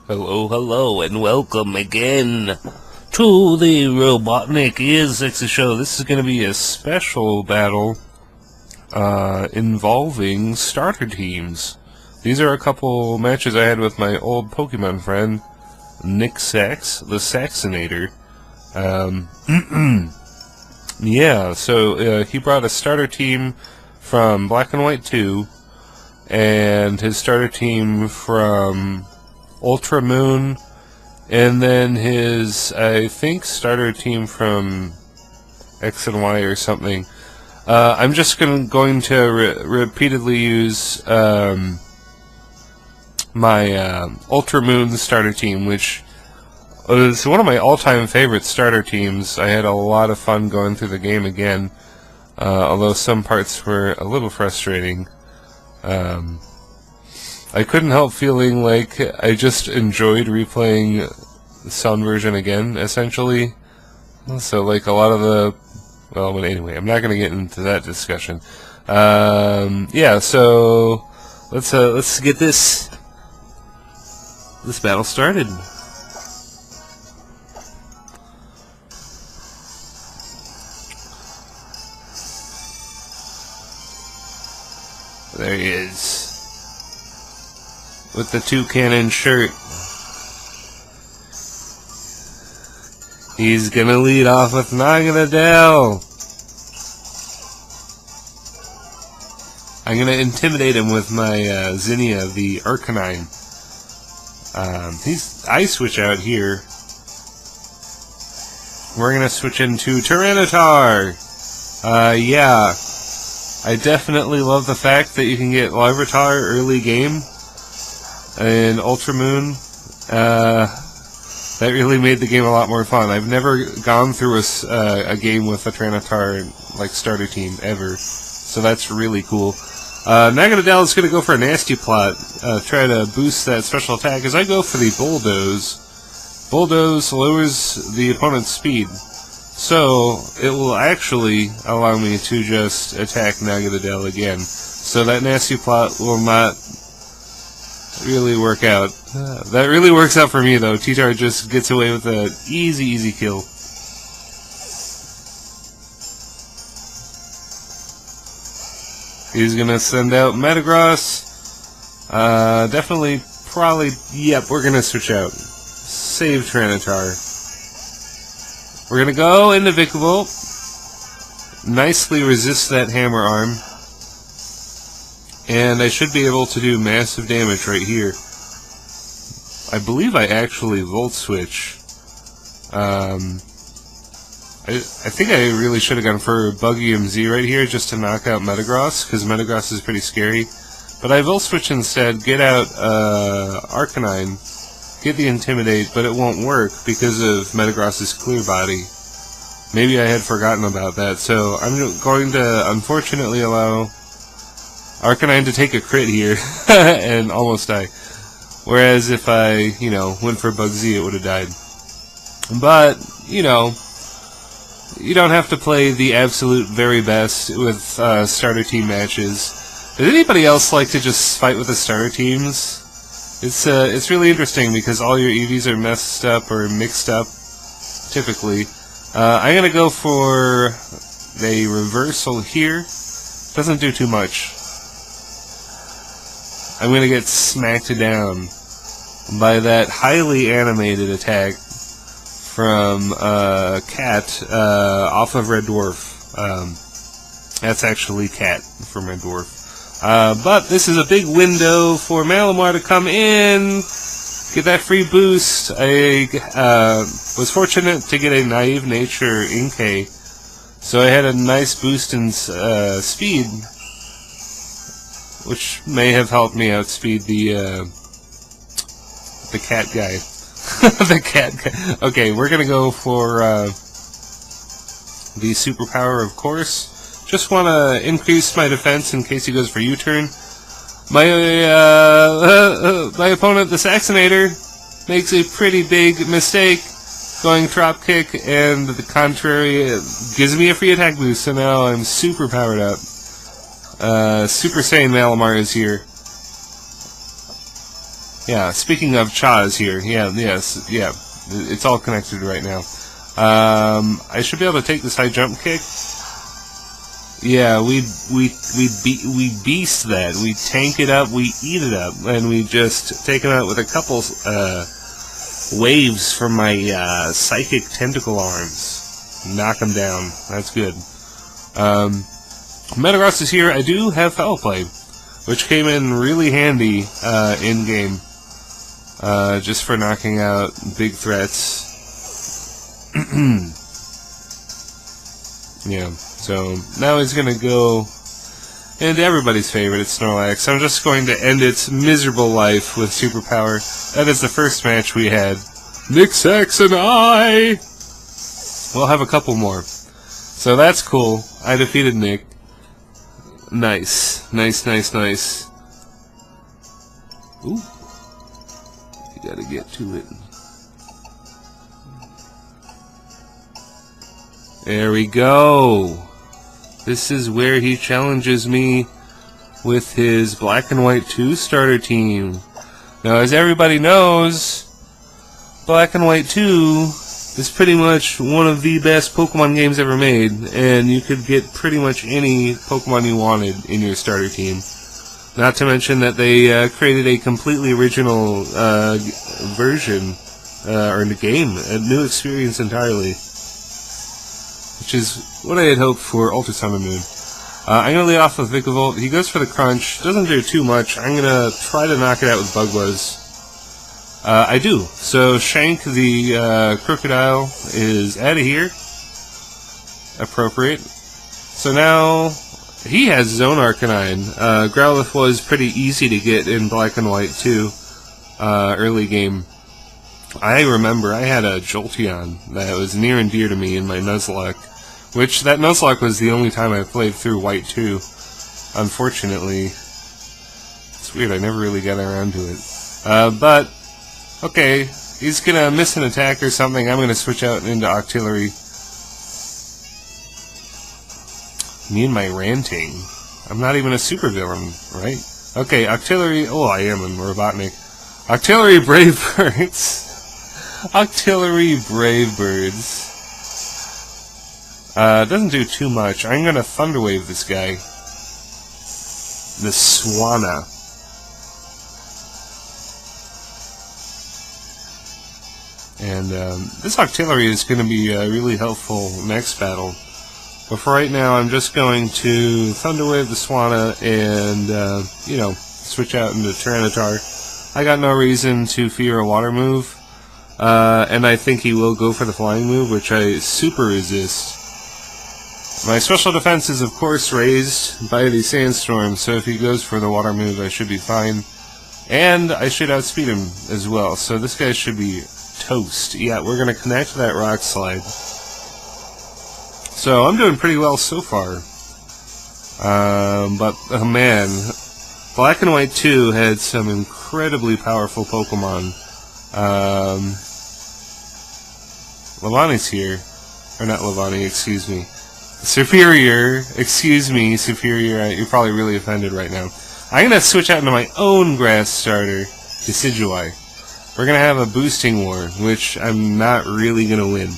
Hello, hello, and welcome again to the RobotnikIsSexy show. This is going to be a special battle involving starter teams. These are a couple matches I had with my old Pokemon friend, Nick Sax, the Saxinator. Yeah, so he brought a starter team from Black and White 2, and his starter team from Ultra Moon, and then his, I think, starter team from X and Y or something. I'm just going to repeatedly use my Ultra Moon starter team, which was one of my all-time favorite starter teams. I had a lot of fun going through the game again, although some parts were a little frustrating. I couldn't help feeling like I just enjoyed replaying the sound version again, essentially. So, like, a lot of the... Well, but anyway, I'm not going to get into that discussion. Yeah, so... Let's get this battle started. There he is, with the two-cannon shirt. He's gonna lead off with Naganadel. I'm gonna intimidate him with my Zinnia, the Arcanine. I switch out here. We're gonna switch into Tyranitar. Yeah. I definitely love the fact that you can get Larvitar early game in Ultra Moon. That really made the game a lot more fun. I've never gone through a game with a Tyranitar like starter team ever, so that's really cool. Naganadel is going to go for a Nasty Plot, try to boost that special attack. As I go for the Bulldoze, Bulldoze lowers the opponent's speed, so it will actually allow me to just attack Naganadel again. So that Nasty Plot will not really work out. That really works out for me, though. T-Tar just gets away with an easy kill. He's gonna send out Metagross. Definitely, probably, yep, we're gonna switch out. Save Tyranitar. We're gonna go into Vikavolt. Nicely resist that Hammer Arm. And I should be able to do massive damage right here. I believe I actually Volt Switch. I think I really should have gone for Buggy MZ right here just to knock out Metagross, because Metagross is pretty scary. But I Volt Switch instead, get out Arcanine, get the Intimidate, but it won't work because of Metagross's Clear Body. Maybe I had forgotten about that, so I'm going to unfortunately allow Arcanine to take a crit here and almost die. Whereas if I, went for Bugsy, it would have died. But, you don't have to play the absolute very best with starter team matches. Does anybody else like to just fight with the starter teams? It's really interesting because all your EVs are messed up or mixed up, typically. I'm gonna go for a reversal here. Doesn't do too much. I'm gonna get smacked down by that highly animated attack from Cat off of Red Dwarf. That's actually Cat from Red Dwarf. But this is a big window for Malamar to come in, get that free boost. I was fortunate to get a Naive Nature Inkay, so I had a nice boost in speed, which may have helped me outspeed the cat guy. The cat guy. Okay, we're gonna go for the superpower, of course. Just want to increase my defense in case he goes for U-turn. My opponent, the Saxinator, makes a pretty big mistake going drop kick, and the contrary gives me a free attack boost, so now I'm super powered up. Super Saiyan Malamar is here. Yeah, speaking of Chaz here, it's all connected right now. I should be able to take this high jump kick. Yeah, we beast that. We tank it up, we eat it up, and we just take him out with a couple waves from my psychic tentacle arms. Knock him down. That's good. Metagross is here. I do have Foul Play, which came in really handy in game, just for knocking out big threats. Yeah, so now he's gonna go into everybody's favorite, it's Snorlax. I'm just going to end its miserable life with Superpower. That is the first match we had. Nick Sax and I! We'll have a couple more. So that's cool. I defeated Nick. Nice. Nice, nice, nice. Ooh. You gotta get to it. There we go. This is where he challenges me with his Black and White 2 starter team. Now, as everybody knows, Black and White 2 is pretty much one of the best Pokemon games ever made, and you could get pretty much any Pokemon you wanted in your starter team. Not to mention that they created a completely original version, or the game, a new experience entirely. Which is what I had hoped for Ultra Sun and Moon. I'm going to lead off with Vikavolt. He goes for the Crunch. Doesn't do too much. I'm going to try to knock it out with Bug Buzz. I do. So Shank the Crocodile is out of here. Appropriate. So now he has his own Arcanine. Growlithe was pretty easy to get in Black and White too. Early game. I remember I had a Jolteon that was near and dear to me in my Nuzlocke, which that Nuzlocke was the only time I played through White 2. Unfortunately. It's weird, I never really got around to it. But, okay, he's gonna miss an attack or something. I'm gonna switch out into Octillery. Me and my ranting. I'm not even a supervillain, right? Okay, Octillery. Oh, I am in Robotnik. Octillery Brave Birds. Octillery Brave Birds. Doesn't do too much. I'm gonna Thunder Wave this guy. The Swanna. And this Octillery is gonna be really helpful next battle. But for right now, I'm just going to Thunder Wave the Swanna and, you know, switch out into Tyranitar. I got no reason to fear a water move. And I think he will go for the flying move, which I super resist. My special defense is, of course, raised by the Sandstorm, so if he goes for the water move, I should be fine. And I should outspeed him as well, so this guy should be toast. Yeah, we're going to connect that Rock Slide. So I'm doing pretty well so far. But, oh man, Black and White 2 had some incredibly powerful Pokemon. Lavani's here. Or not Lavani, excuse me. Superior. Excuse me, Superior. You're probably really offended right now. I'm going to switch out into my own grass starter, Decidueye. We're going to have a boosting war, which I'm not really going to win.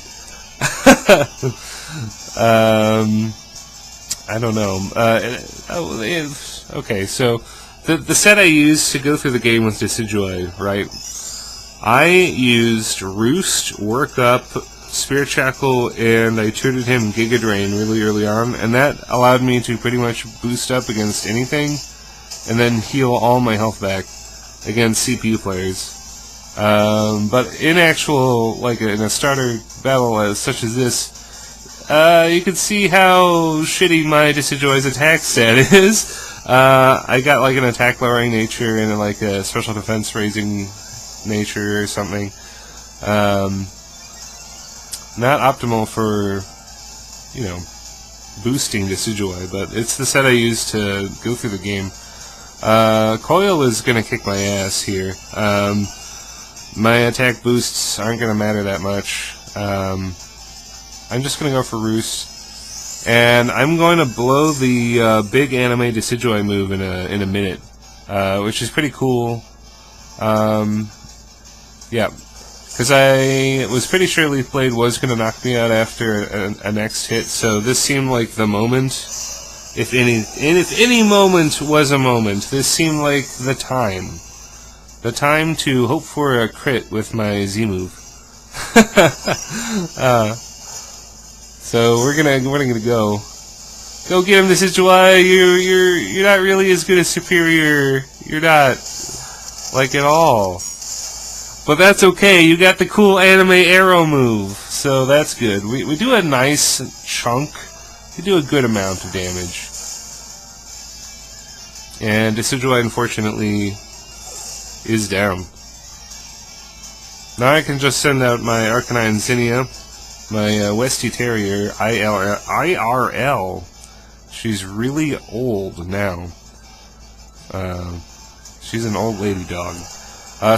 I don't know. Okay, so the set I used to go through the game with Decidueye, right? I used Roost, Work Up, Spirit Shackle, and I tutored him Giga Drain really early on, and that allowed me to pretty much boost up against anything, and then heal all my health back against CPU players. But in actual, like in a starter battle such as this, you can see how shitty my Decidueye's attack stat is. I got like an attack lowering nature and like a special defense raising nature or something. Not optimal for, you know, boosting Decidueye, but it's the set I use to go through the game. Coil is gonna kick my ass here. My attack boosts aren't gonna matter that much. I'm just gonna go for Roost, and I'm going to blow the big anime Decidueye move in a minute, which is pretty cool. Yeah. Because I was pretty sure Leaf Blade was going to knock me out after a next hit, so this seemed like the moment. If any moment was a moment, this seemed like the time. The time to hope for a crit with my Z move. So we're gonna go. Go get him. This is why you're not really as good as Superior. You're not like at all. But that's okay, you got the cool anime arrow move, so that's good. We do a nice chunk, we do a good amount of damage. And Decidueye, unfortunately, is down. Now I can just send out my Arcanine Zinnia, my Westie Terrier, IRL. She's really old now. She's an old lady dog.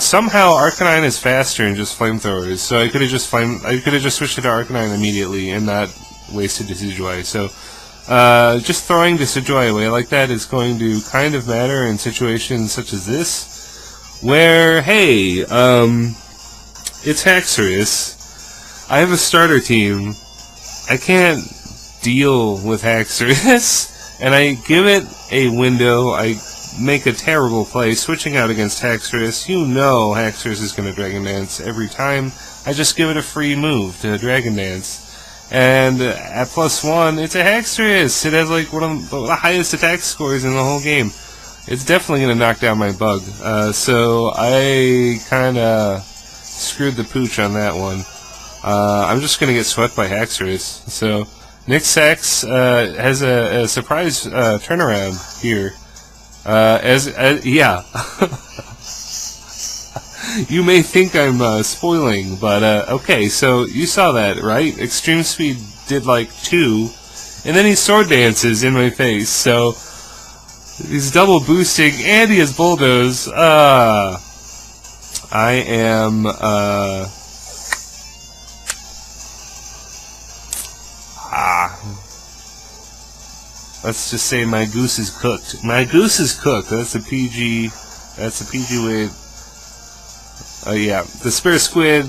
Somehow Arcanine is faster than just flamethrowers, so I could have just switched it to Arcanine immediately and not wasted Decidueye. So just throwing Decidueye away like that is going to kind of matter in situations such as this, where hey, it's Haxorus. I have a starter team. I can't deal with Haxorus, and I give it a window. I make a terrible play, switching out against Haxorus. You know Haxorus is going to Dragon Dance every time. I just give it a free move to Dragon Dance. And at +1, it's a Haxorus. It has like one of the highest attack scores in the whole game. It's definitely going to knock down my bug. So I kind of screwed the pooch on that one. I'm just going to get swept by Haxorus. So Nick Sax has a surprise turnaround here. Yeah. You may think I'm spoiling, but okay, so you saw that, right? Extreme Speed did like 2, and then he sword dances in my face, so he's double boosting, and he has Bulldoze. I am, let's just say my goose is cooked. My goose is cooked. That's a PG way. Yeah. The Spear Squid,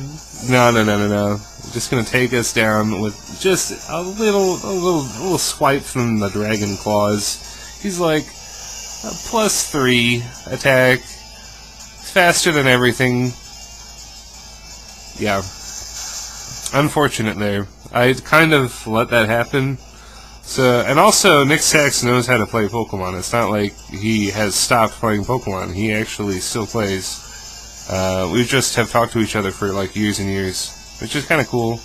no. Just gonna take us down with just a little swipe from the Dragon Claws. He's like a +3 attack. Faster than everything. Yeah. Unfortunate there. I kind of let that happen. So, and also, Nick Sax knows how to play Pokemon. It's not like he has stopped playing Pokemon. He actually still plays. We just have talked to each other for like years and years, which is kind of cool.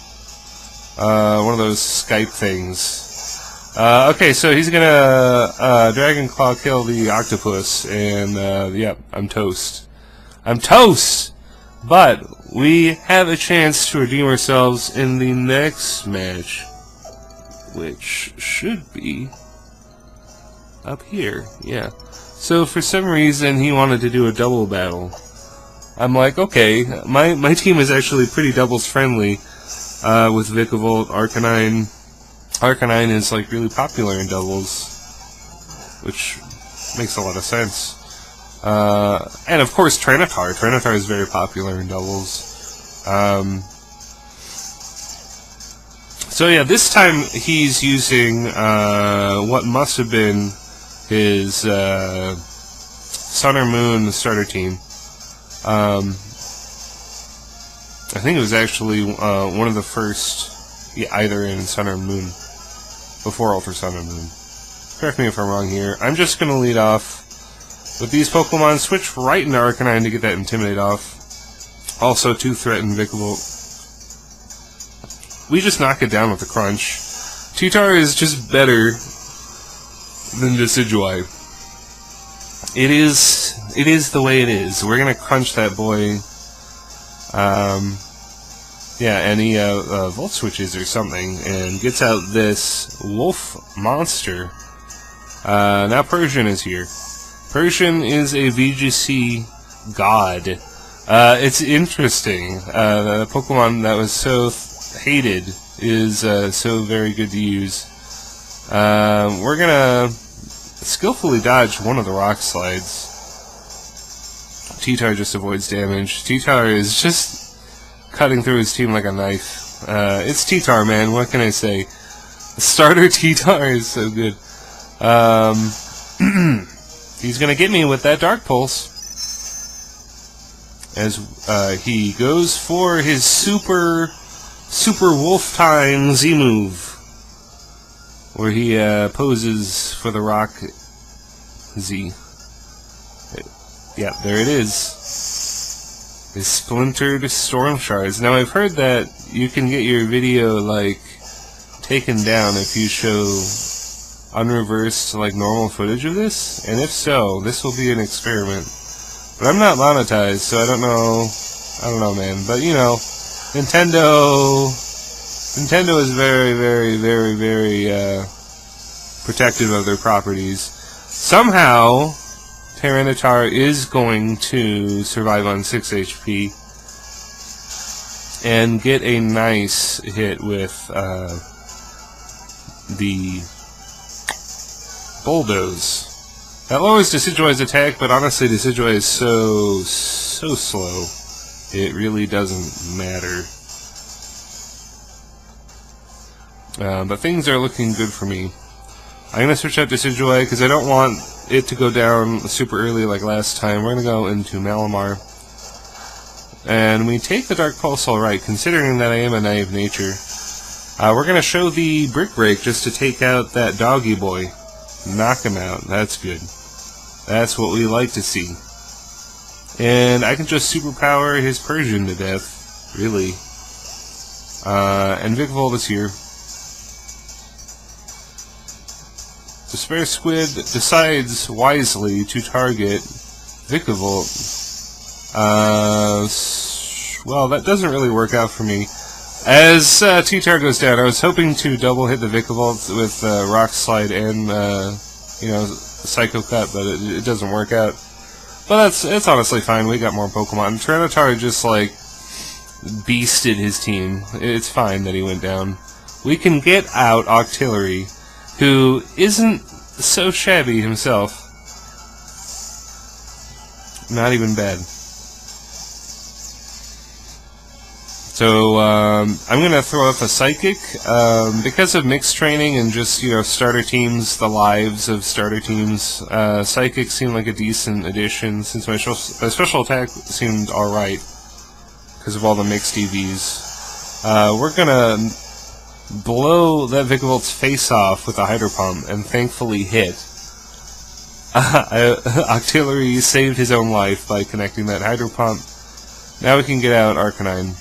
One of those Skype things. Okay, so he's gonna Dragon Claw kill the octopus, and yeah, I'm toast. I'm toast! But we have a chance to redeem ourselves in the next match, which should be up here, yeah. So for some reason he wanted to do a double battle. I'm like, okay, my team is actually pretty doubles friendly with Vikavolt, Arcanine. Arcanine is like really popular in doubles, which makes a lot of sense. And of course Trinitar. Trinitar is very popular in doubles. So yeah, this time he's using what must have been his Sun or Moon starter team. I think it was actually one of the first, yeah, either in Sun or Moon, before Ultra Sun or Moon. Correct me if I'm wrong here. I'm just going to lead off with these Pokemon, switch right into Arcanine to get that Intimidate off. Also to threaten Vikavolt. We just knock it down with the Crunch. T-Tar is just better than Decidueye. It is the way it is. We're gonna crunch that boy. Yeah, and he Volt switches or something and gets out this wolf monster. Now Persian is here. Persian is a VGC god. It's interesting. The Pokemon that was so hated is so very good to use. We're gonna skillfully dodge one of the rock slides T-Tar just avoids damage. T-Tar is just cutting through his team like a knife. It's T-Tar, man. What can I say? Starter T-Tar is so good. He's gonna get me with that Dark Pulse. As he goes for his Super Wolf Time Z move, where he poses for the Rock Z. Yeah, there it is. His Splintered Storm Shards. Now, I've heard that you can get your video, like, taken down if you show unreversed, like, normal footage of this, and if so, this will be an experiment. But I'm not monetized, so I don't know, man. But, you know, Nintendo is very, very, very, very, protective of their properties. Somehow, Tyranitar is going to survive on 6 HP and get a nice hit with, the Bulldoze. That lowers Decidueye's attack, but honestly, Decidueye is so slow, it really doesn't matter. But things are looking good for me. I'm going to switch out Decidueye because I don't want it to go down super early like last time. We're going to go into Malamar. And we take the Dark Pulse alright, considering that I am a naive nature. We're going to show the Brick Break just to take out that doggy boy. Knock him out. That's good. That's what we like to see. And I can just superpower his Persian to death. Really. And Vikavolt is here. The Spare Squid decides wisely to target Vikavolt. Well, that doesn't really work out for me. As T-Tar goes down, I was hoping to double hit the Vikavolt with Rock Slide and, you know, Psycho Cut, but it doesn't work out. But it's honestly fine. We got more Pokemon. Tyranitar just, like, beasted his team. It's fine that he went down. We can get out Octillery, who isn't so shabby himself. Not even bad. So, I'm gonna throw up a Psychic, because of mixed training and just, you know, starter teams, the lives of starter teams, Psychic seemed like a decent addition, since my special attack seemed alright, because of all the mixed EVs. We're gonna blow that Vikavolt's face off with a Hydro Pump, and thankfully hit. Octillery saved his own life by connecting that Hydro Pump. Now we can get out Arcanine.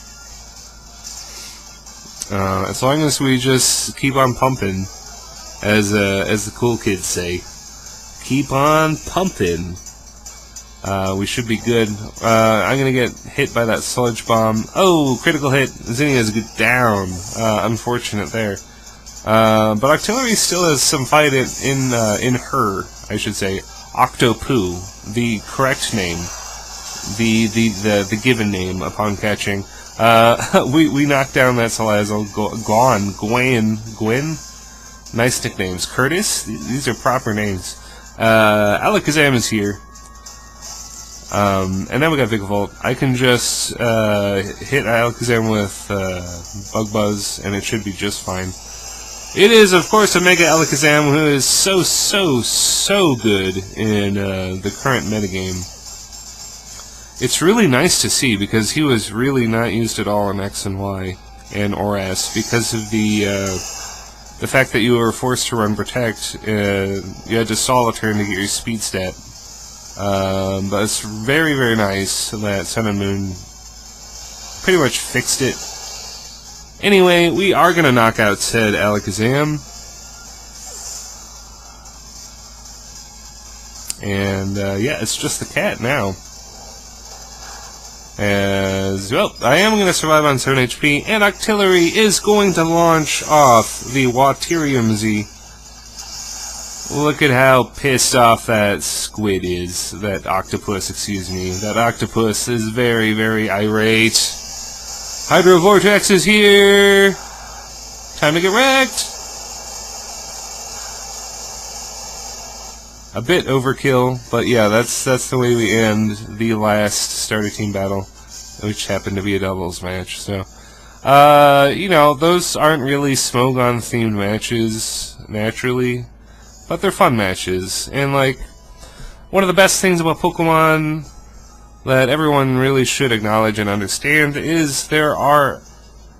As long as we just keep on pumping, as the cool kids say, keep on pumping, we should be good. I'm gonna get hit by that Sludge Bomb. Oh, critical hit. Zinnia's down. Unfortunate there. But Octillery still has some fight in her, I should say. Octopoo, the correct name, the given name upon catching. We knocked down that Salazzle. Gwen? Nice nicknames. Curtis? These are proper names. Alakazam is here. And then we got Vikavolt. I can just hit Alakazam with Bug Buzz, and it should be just fine. It is, of course, a Mega Alakazam who is so good in the current metagame. It's really nice to see, because he was really not used at all in X and Y and or S, because of the fact that you were forced to run Protect. You had to stall a turn to get your speed stat. But it's very, very nice that Sun and Moon pretty much fixed it. Anyway, we are going to knock out said Alakazam. And, yeah, it's just the cat now. As, well, I am going to survive on 7 HP, and Octillery is going to launch off the Waterium Z. Look at how pissed off that squid is. That octopus, excuse me. That octopus is very, very irate. Hydro Vortex is here! Time to get wrecked! a bit overkill, but yeah, that's the way we end the last starter team battle, which happened to be a doubles match. So, you know, those aren't really Smogon themed matches naturally, but they're fun matches. And like, one of the best things about Pokemon that everyone really should acknowledge and understand is there are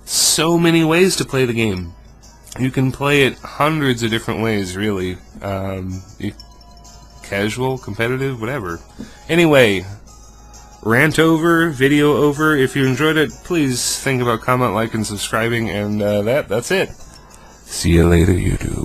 so many ways to play the game. You can play it hundreds of different ways, really. Casual, competitive, whatever. Anyway, rant over, video over. If you enjoyed it, please think about comment, like, and subscribing, and that's it. See you later, YouTube.